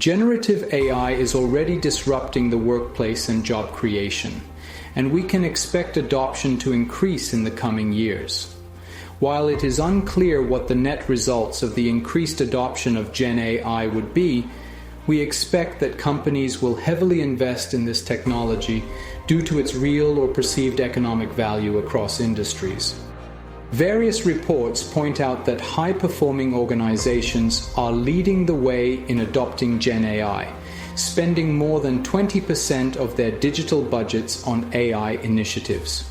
Generative AI is already disrupting the workplace and job creation, and we can expect adoption to increase in the coming years. While it is unclear what the net results of the increased adoption of Gen AI would be, we expect that companies will heavily invest in this technology due to its real or perceived economic value across industries. Various reports point out that high-performing organizations are leading the way in adopting Gen AI, spending more than 20% of their digital budgets on AI initiatives.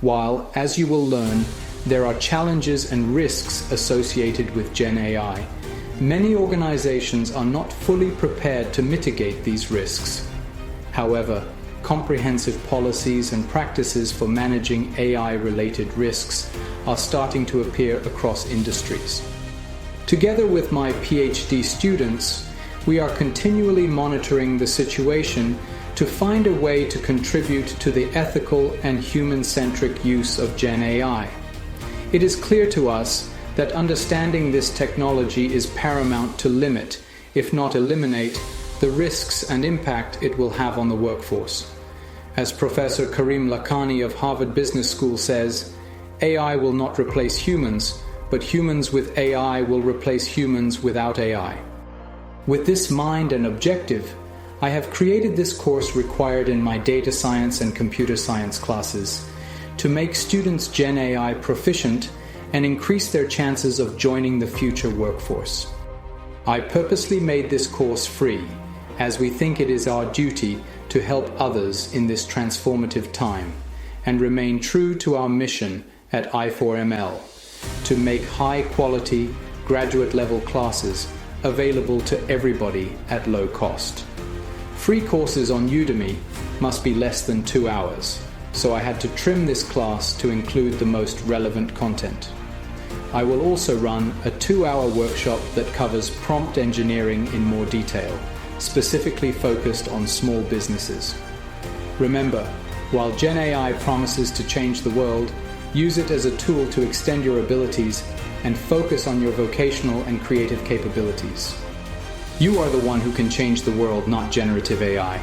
While, as you will learn, there are challenges and risks associated with Gen AI, many organizations are not fully prepared to mitigate these risks. However, comprehensive policies and practices for managing AI-related risks are starting to appear across industries. Together with my PhD students, we are continually monitoring the situation to find a way to contribute to the ethical and human-centric use of Gen AI. It is clear to us that understanding this technology is paramount to limit, if not eliminate, the risks and impact it will have on the workforce. As Professor Karim Lakhani of Harvard Business School says, AI will not replace humans, but humans with AI will replace humans without AI. With this mind and objective, I have created this course required in my data science and computer science classes to make students Gen AI proficient and increase their chances of joining the future workforce. I purposely made this course free, as we think it is our duty to help others in this transformative time and remain true to our mission at i4ML to make high-quality, graduate-level classes available to everybody at low cost. Free courses on Udemy must be less than 2 hours, so I had to trim this class to include the most relevant content. I will also run a 2-hour workshop that covers prompt engineering in more detail, specifically focused on small businesses. Remember, while Gen AI promises to change the world, use it as a tool to extend your abilities and focus on your vocational and creative capabilities. You are the one who can change the world, not generative AI.